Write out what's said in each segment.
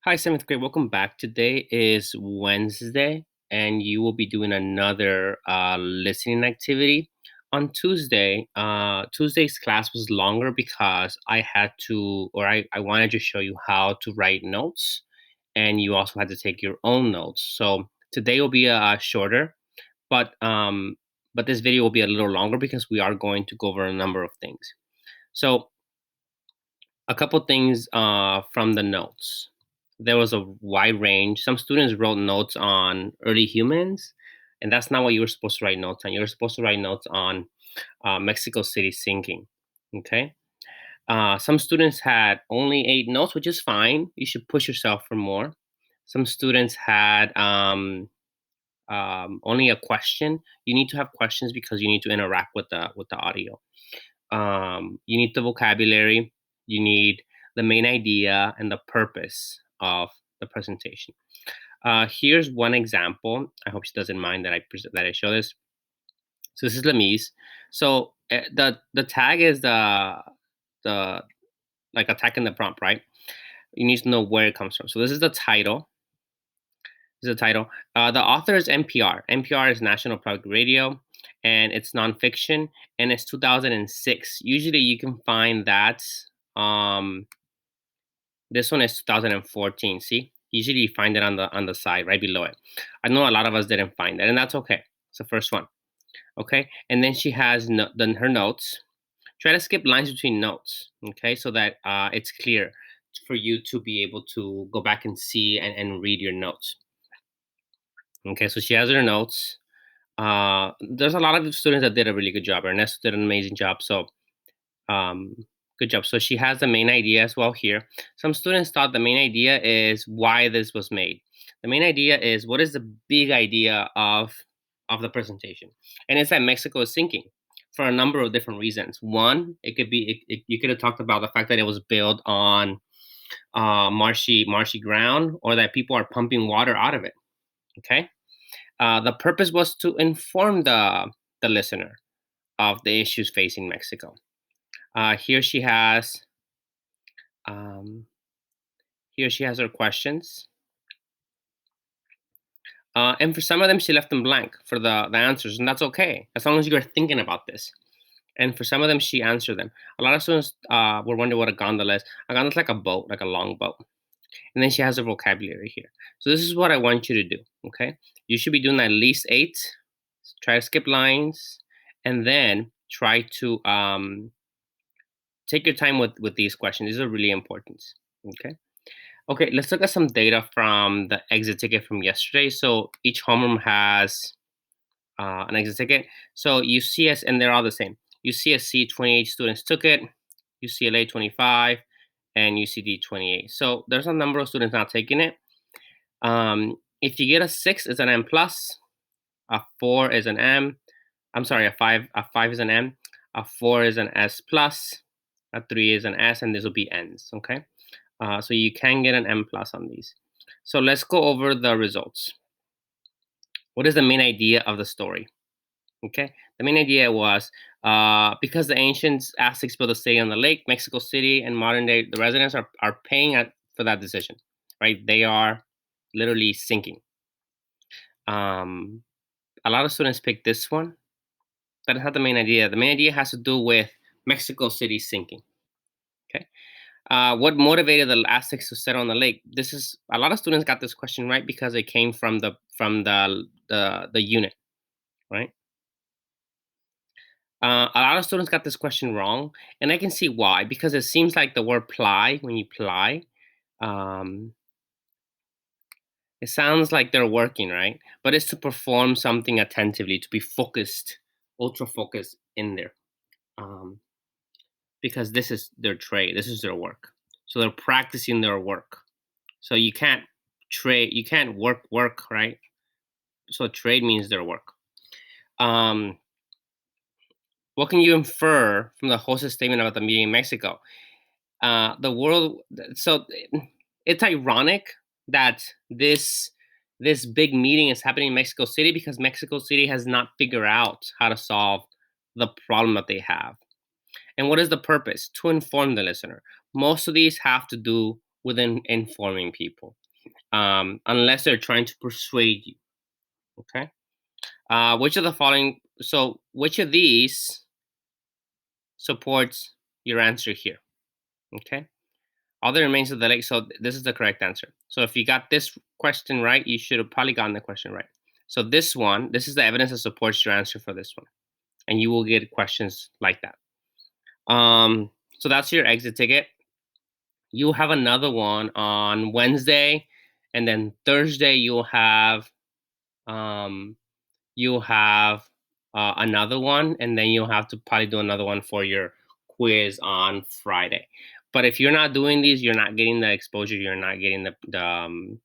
Hi, seventh grade. Welcome back. Today is Wednesday, and you will be doing another listening activity. On Tuesday's class was longer because I had to, or I wanted to show you how to write notes, and you also had to take your own notes. So today will be shorter, but um, but this video will be a little longer because we are going to go over a number of things. So a couple things from the notes. There was a wide range. Some students wrote notes on early humans, and that's not what you were supposed to write notes on. You were supposed to write notes on Mexico City sinking. Okay. Some students had only 8 notes, which is fine. You should push yourself for more. Some students had only a question. You need to have questions because you need to interact with the audio. You need the vocabulary, you need the main idea and the purpose of the presentation. Here's one example. I hope she doesn't mind that I show this. So this is Lemise. So the tag is the like attacking the prompt, right? You need to know where it comes from. So this is the title. This is the title. The author is NPR. NPR is National Public Radio, and it's nonfiction, and it's 2006. Usually, you can find that. Um, this one is 2014. See, usually you find it on the side right below it. I know a lot of us didn't find that, and that's okay. It's the first one. Okay, and then she has then her notes. Try to skip lines between notes. Okay, so that it's clear for you to be able to go back and see and read your notes. Okay, so she has her notes. There's a lot of students that did a really good job. Ernesto did an amazing job. So, um, good job. So she has the main idea as well here. Some students thought the main idea is why this was made. The main idea is what is the big idea of the presentation, and it's that Mexico is sinking for a number of different reasons. One, it could be you could have talked about the fact that it was built on marshy ground, or that people are pumping water out of it. Okay. The purpose was to inform the listener of the issues facing Mexico. Here she has um, here she has her questions, and for some of them she left them blank for the answers, and that's okay as long as you are thinking about this. And for some of them she answered them. A lot of students were wondering what a gondola is. A gondola is like a boat, like a long boat. And then she has her vocabulary here. So this is what I want you to do. Okay, you should be doing at least 8. Try to skip lines, and then try to take your time with these questions. These are really important. Okay. Okay, let's look at some data from the exit ticket from yesterday. So each homeroom has an exit ticket. So UCS, and they're all the same. UCSC, 28 students took it, UCLA 25, and UCD 28. So there's a number of students not taking it. If you get a 6, it's an M plus. A 4 is an M. I'm sorry, a 5. A 5 is an M. A 4 is an S plus. A 3 is an S, and this will be N's. Okay. So you can get an M plus on these. So let's go over the results. What is the main idea of the story? Okay, the main idea was because the ancients Aztecs built a city on the lake, Mexico City, and modern day the residents are paying for that decision, right? They are literally sinking. A lot of students picked this one. That is not the main idea. The main idea has to do with Mexico City sinking. Okay. What motivated the Aztecs to settle on the lake? This is a lot of students got this question right because it came from the unit, right? A lot of students got this question wrong, and I can see why. Because it seems like the word "ply" when you ply, um, it sounds like they're working, right? But it's to perform something attentively, to be focused, ultra focused in there, um, because this is their trade, this is their work. So they're practicing their work. So you can't trade, you can't work, right? So trade means their work. Um, what can you infer from the host's statement about the meeting in Mexico? The world. So it's ironic that this big meeting is happening in Mexico City because Mexico City has not figured out how to solve the problem that they have. And what is the purpose? To inform the listener. Most of these have to do within informing people, unless they're trying to persuade you. Okay. Which of the following? So, which of these supports your answer here? Okay. All that remains of the lake. So this is the correct answer. So if you got this question right, you should have probably gotten the question right. So this is the evidence that supports your answer for this one, and you will get questions like that. So that's your exit ticket. You have another one on Wednesday, and then Thursday um, you'll have another one, and then you'll have to probably do another one for your quiz on Friday. But if you're not doing these, you're not getting the exposure. You're not getting the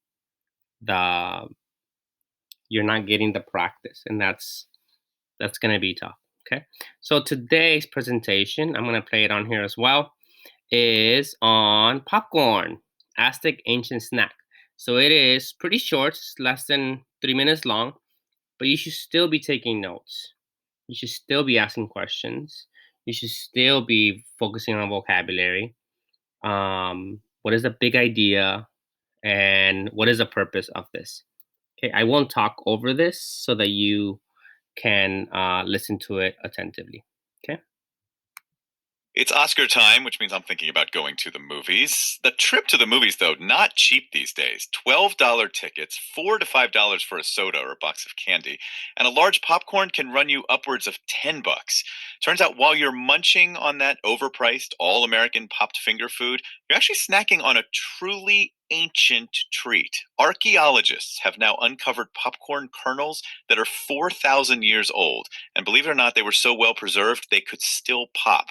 you're not getting the practice, and that's gonna be tough. Okay. So today's presentation, I'm gonna play it on here as well, is on popcorn, Aztec ancient snack. So it is pretty short, it's less than 3 minutes long, but you should still be taking notes. You should still be asking questions. You should still be focusing on vocabulary. What is the big idea, and what is the purpose of this? Okay, I won't talk over this so that you can listen to it attentively. Okay. It's Oscar time, which means I'm thinking about going to the movies. The trip to the movies, though, not cheap these days. $12 tickets, $4 to $5 for a soda or a box of candy, and a large popcorn can run you upwards of $10. Turns out while you're munching on that overpriced all-American popped finger food, you're actually snacking on a truly ancient treat. Archaeologists have now uncovered popcorn kernels that are 4,000 years old, and believe it or not, they were so well preserved they could still pop.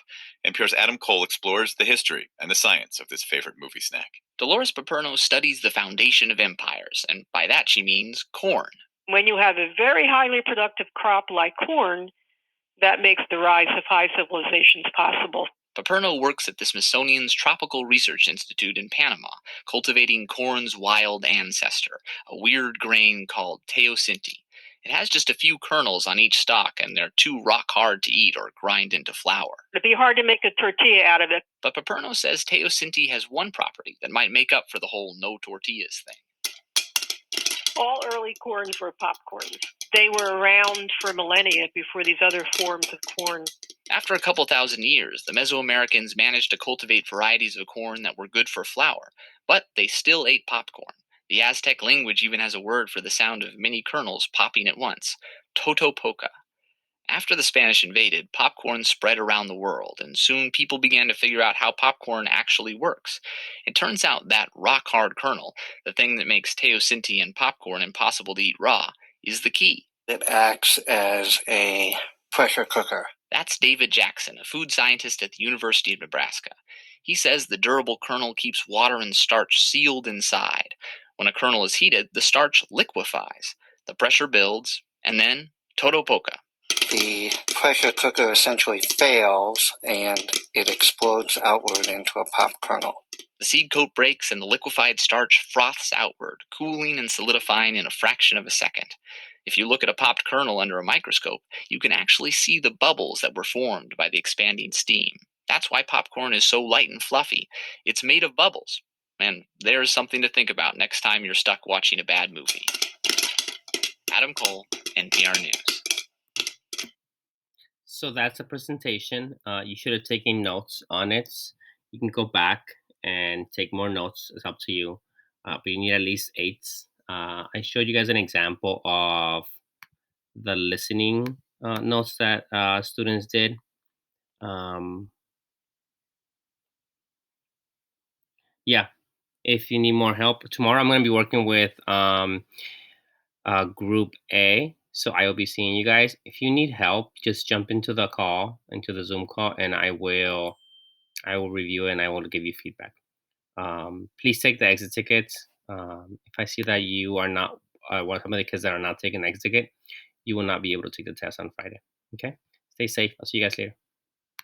NPR's Adam Cole explores the history and the science of this favorite movie snack. Dolores Paperno studies the foundation of empires, and by that she means corn. When you have a very highly productive crop like corn, that makes the rise of high civilizations possible. Paperno works at the Smithsonian's Tropical Research Institute in Panama, cultivating corn's wild ancestor, a weird grain called teosinte. It has just a few kernels on each stalk, and they're too rock hard to eat or grind into flour. It'd be hard to make a tortilla out of it. But Paperno says teosinte has one property that might make up for the whole no tortillas thing. All early corns were popcorns. They were around for millennia before these other forms of corn. After a couple thousand years, the Mesoamericans managed to cultivate varieties of corn that were good for flour, but they still ate popcorn. The Aztec language even has a word for the sound of many kernels popping at once: totopoca. After the Spanish invaded, popcorn spread around the world, and soon people began to figure out how popcorn actually works. It turns out that rock-hard kernel, the thing that makes teosinte and popcorn impossible to eat raw, is the key. It acts as a pressure cooker. That's David Jackson, a food scientist at the University of Nebraska. He says the durable kernel keeps water and starch sealed inside. When a kernel is heated, the starch liquefies. The pressure builds, and then totopoca. The pressure cooker essentially fails and it explodes outward into a pop kernel. The seed coat breaks and the liquefied starch froths outward, cooling and solidifying in a fraction of a second. If you look at a popped kernel under a microscope, you can actually see the bubbles that were formed by the expanding steam. That's why popcorn is so light and fluffy. It's made of bubbles. And there's something to think about next time you're stuck watching a bad movie. Adam Cole, NPR News. So that's a presentation. You should have taken notes on it. You can go back and take more notes. It's up to you. But you need at least 8. I showed you guys an example of the listening notes that students did. Yeah, if you need more help, tomorrow I'm going to be working with Group A. So I will be seeing you guys. If you need help, just jump into the Zoom call, and I will review it and I will give you feedback. Please take the exit tickets. If I see that you are not some of the kids that are not taking the exit ticket, you will not be able to take the test on Friday. Okay? Stay safe. I'll see you guys later.